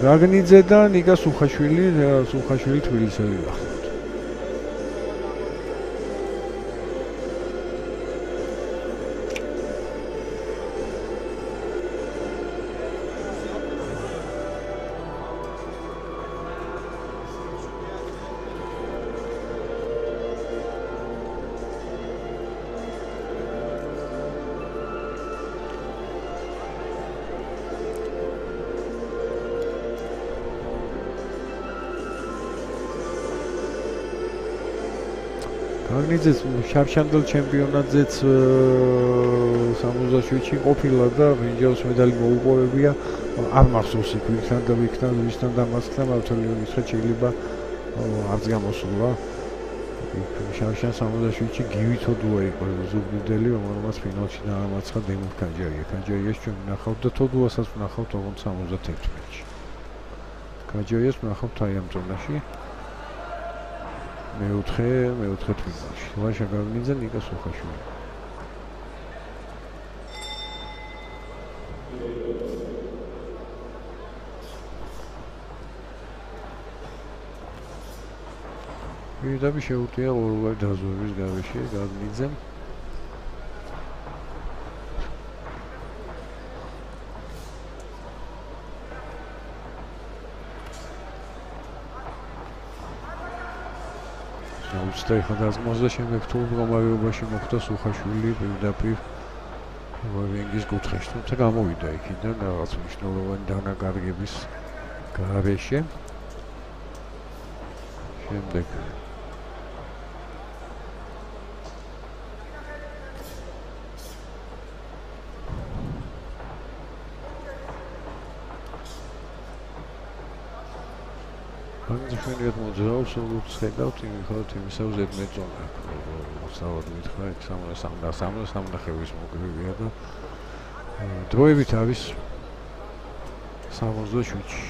რაგნიძე და ნიკა სუხაშვილი თბილისელი გახლავთ. რაგნიძეს შარშანდელ ჩემპიონატზეც 67-ში ყოფილა და ბრინჯაოს медаლი მოუპოვებია. არ მახსოვს იქიდან და ვიქიდან ვისთან დამასხდა, მართალი ისე შეიძლება არც გამოსულა. შარშან 67-ში გივითოდუა იყო ზუგდიდელი, რომელმაც ფინალში დაამარცხა დემონ კაჯაია. კაჯაიას ჩვენ ვნახავთ და თოდუასაც ვნახავთ 71-ში. კაჯაიას ვნახავთ აი ამ ზონაში. მეოთხე თვიში. ვაშა გაგნიძე ნიკა სუხაშვილი. პირდაპირ შეუწია ორ დაზვერვის გარეშე გაგნიძემ. უცდაი ხადაზმოს და შემდეგ თუ მდგომარეობაში მოხდა სუხაშვილი პირდაპირ ვენგის კუთხეში. თუმცა გამოვიდა იქიდან რაღაც მნიშვნელოვანი დანაკარგების გარეშე. შემდეგ ჩვენიათ მოძრაობს, როგორც ხედავთ, იმხოთ იმისა ზედმეტონა. მოსავად მითხრა, 3:3:3 მოგრევია და დროებით არის 67-ში.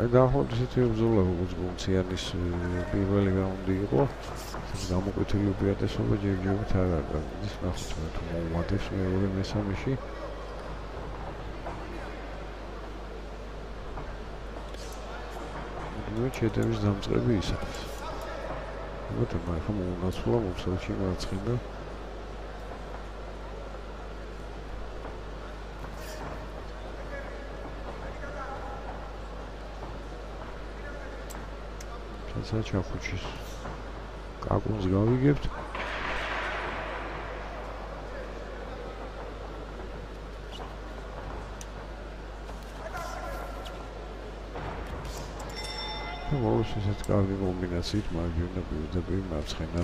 დაახლოებით ისეთი ბრძოლა როგორც გუნციანის პირველი რაუნდი იყო. გამოკვეთილი უპირატესობა ჯერჯერობით არ არის. ის ნახოთ თუ მომადებს მეორე მესამეში. ნუ ჩედების დამწყები ის არის. მოდი მაგ მომაცულა მომსალში მარცხენა. საჩახუჩის კაკუნს გავიგებთ. მოუს ესეთ კარგი კომბინაციით მარჯვენა პირდაპირ მარცხენა.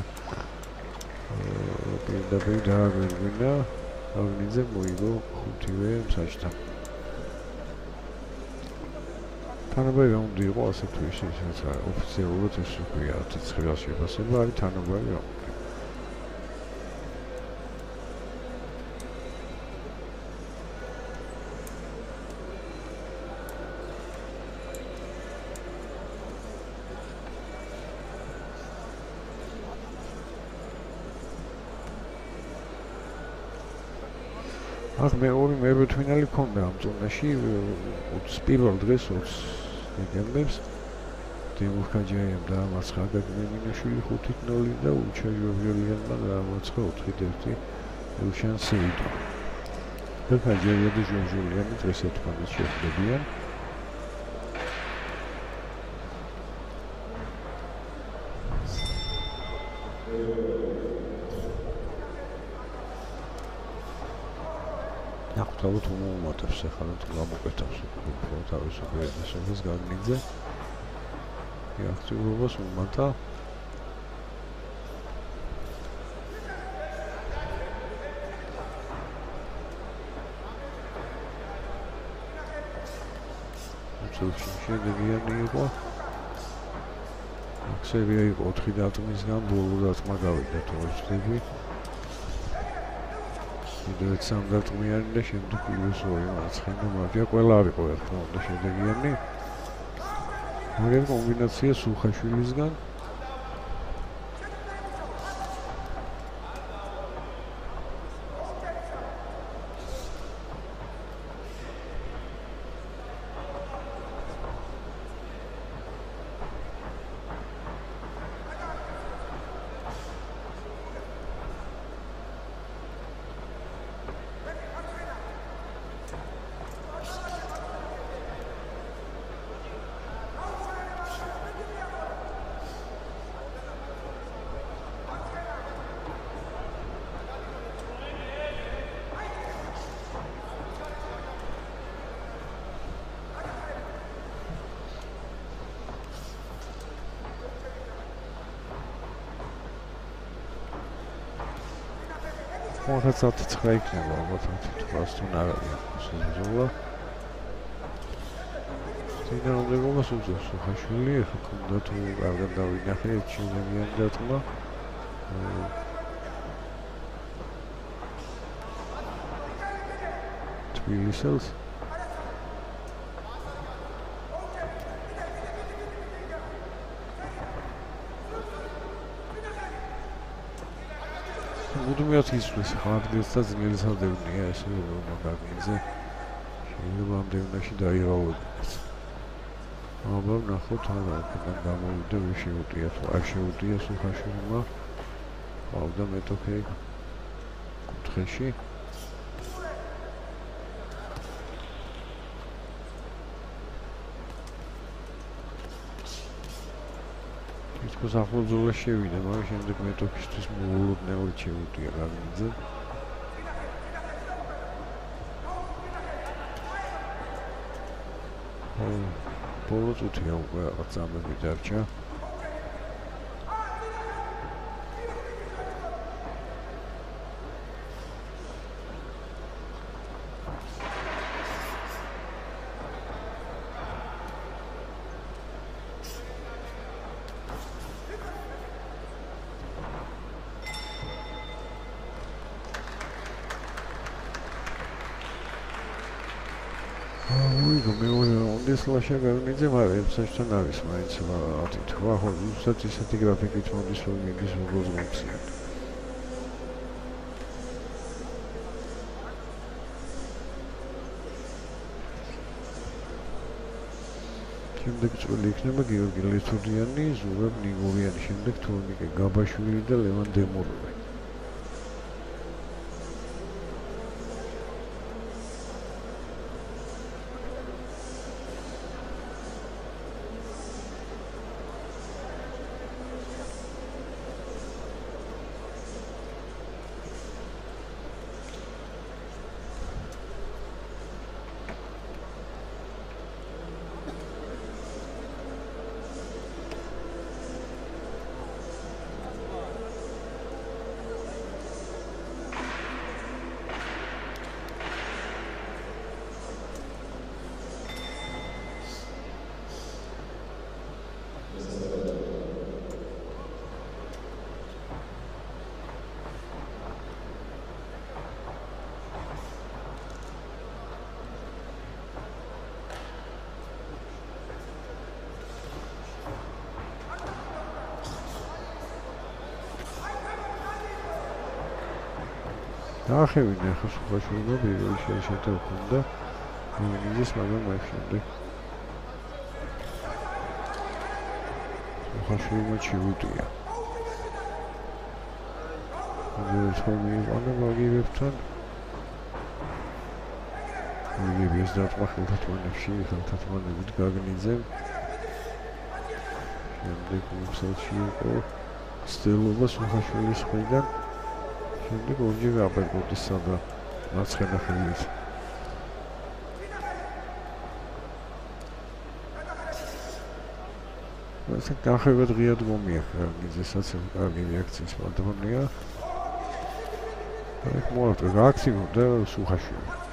პირდაპირ დააგვირგვინა. რაგნიძე მოიგო ხუთივე მსაჯთან. თანაბარი რაუნდი იყო ასე თუ ისე, ისიც არის ოფიციალურად ეს უკვე 19 შეფასება არის თანაბარი რაუნდი. აქ მეორე ფინალი ქონდა ამ ზონაში 20 პირველ დღეს 20 დეკემბერს ტიმურ ხაჯაიამ დაამარცხა გაგმემინაშვილი 5-0 და უჩა ჟორჟოლიანმა დაამარცხა 4-1 ელშან სეიდო. ხაჯაია და ჟორჟოლიანი დღეს ერთმანეთს შეხვდებიან. ნახავთ უმომატებს ახლა თუ გამოკეთავს უფრო თავისუფლებას გაგნიძე. აქტიურობას უმატა. შედეგიანი იყო. აქსერია იყო 4 დარტყმისგან ბოლო დარტყმა გავიდა თორშტები. კიდევ 3 დარტყმიანი და შემდეგ +2 მარცხენა მაგია ყველა არ იყო ერთხელ და შედეგიანი. მაგერ კომბინაცია სულხაშვილისგან მოხეცათ 9 იქნება ალბათ 8 თუნ არ არის ზოლა. წინააღმდეგობას უწევს ხაშვილი, ეხლა ქონდა თუ კარგად დავინახე შედეგიანი დარტყმა. თბილისელს მუდმივად ისვლის ხარდელს და ძნელსადევნია ესე მაგაგინზე შეიძლება ამ დევნაში დაიღალოდეს. აბა ნახოთ არა აქედან გამოვიდა ვერ შეუტია თუ არ შეუტია სულხაშვილმა ყავდა მეტოქე კუთხეში. ის ახალ ზოლას შევიდა, მაგრამ შემდეგ მეტოქისთვის მოულოდნელად შეუტია გაგინძე. ბოლო წუთია უკვე რაღაც წამები დარჩა. ლაშა გაგნიძე, მაგრამ ებსაშთან არის მაინც რა თქმა უნდა, უბრალოდ ისეთი გრაფიკით მოდის რომ მიდის როგორც მომციან. შემდეგ წველი იქნება გიორგი ლეთურიანი, ზურაბ ნიგოვიანი, შემდეგ თურნიკე გაბაშვილი და ლევან დემუროვი. დაახევინა ახლა სულხაშვილმა პირველი შეშეტა უქონდა მინიძეს, მაგრამ მას შემდეგ სულხაშვილმა ჩიუტია. ერთხელ მიიყვანა მაგივრებთან. მიგების დარტყმა ხელთათმანებში, ხელთათმანებით გაგნიძემ. შემდეგ უმცელში იყო ცდილობა სულხაშვილის მხრიდან. შემდეგ ორჯერ აბერგოდის სადრა მარცხენა ხელით. ასე დაახლოებით ღია დგომია გაგნიძესაც კარგი რეაქციის პატრონია. აქ მოაწყდა გააქციონდა სულხაშვილი.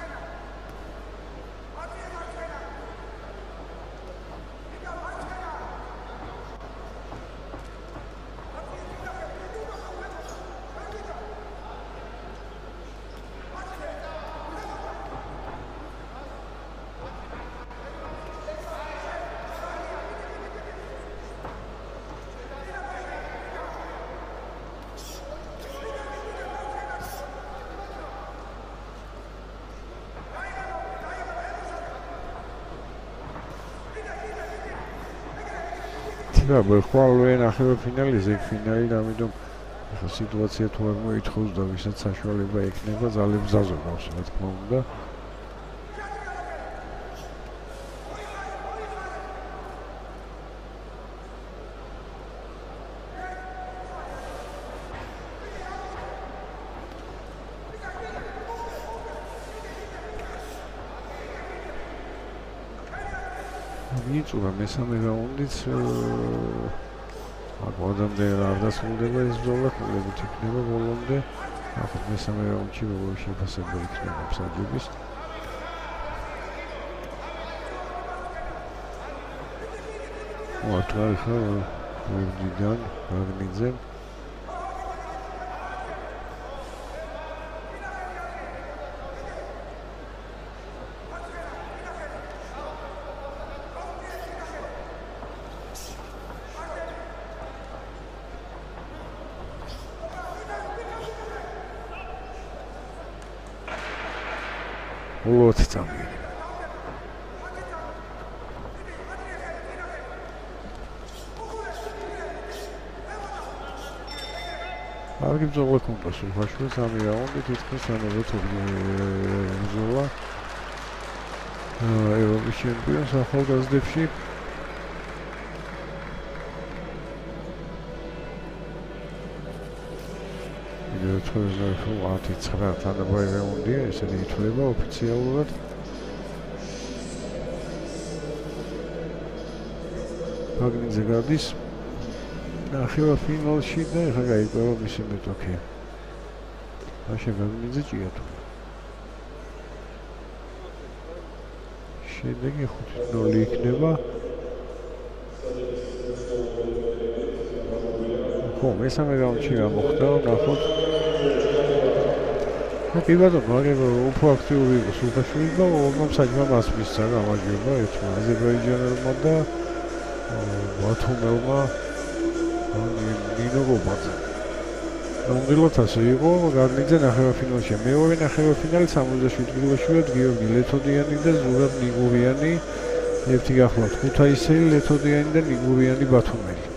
და ბერხვალვე ნახევარ ფინალიზე ფინალი და ამიტომ ახლა სიტუაცია თუ არ მოითხოვს და ვისაც საშუალება ექნება ძალებს ზაზონავს რა თქმა უნდა. მიწურა მესამე რაუნდიც აგვადამდე არ დასრულდება ეს ბრძოლა, კულებით იქნება ბოლომდე. ახლა მესამე რაუნდში როგორი შეფასება იქნება მსაჯების. მოაწყარ ხა ვერდიდან გაგნიძემ. ულოთი წამი. კარგი ბრძოლა ჰქონდა სულხაშვილს სამი რაუნდი თითქმის თანაბარ ბრძოლა. ევროპის ჩემპიონს ახალგაზრდებში. თორზა 10-9 თანაბარი რაუნდია, ესენი ითვლება ოფიციალურად. გაგნიძე გადის ნახევარ ფინალში და ეხლა გაიკვევა მისი მეტოქი. მაშინ გაგნიძე ჭიათო. შედეგი 5-0 იქნება. ხო, მესამე რაუნდში რა მოხდა, ნახოთ. კი ბატონო, მაგრამ უფრო აქტიური იყო სულხაშვილი და ორმა მსაჯმა მას მისცა გამარჯვება ერთმა აზერბაიჯანელმა და ბათუმელმა ნინო გობაძე. ნამდვილად ასე იყო, გაგნიძე ნახევარფინალში. მეორე ნახევარფინალი 67 კილოშუად გიორგი ლეთოდიანი და ზურაბ ნიგურიანი ერთი გახლავთ. ქუთაისელი ლეთოდიანი და ნიგურიანი ბათუმელი.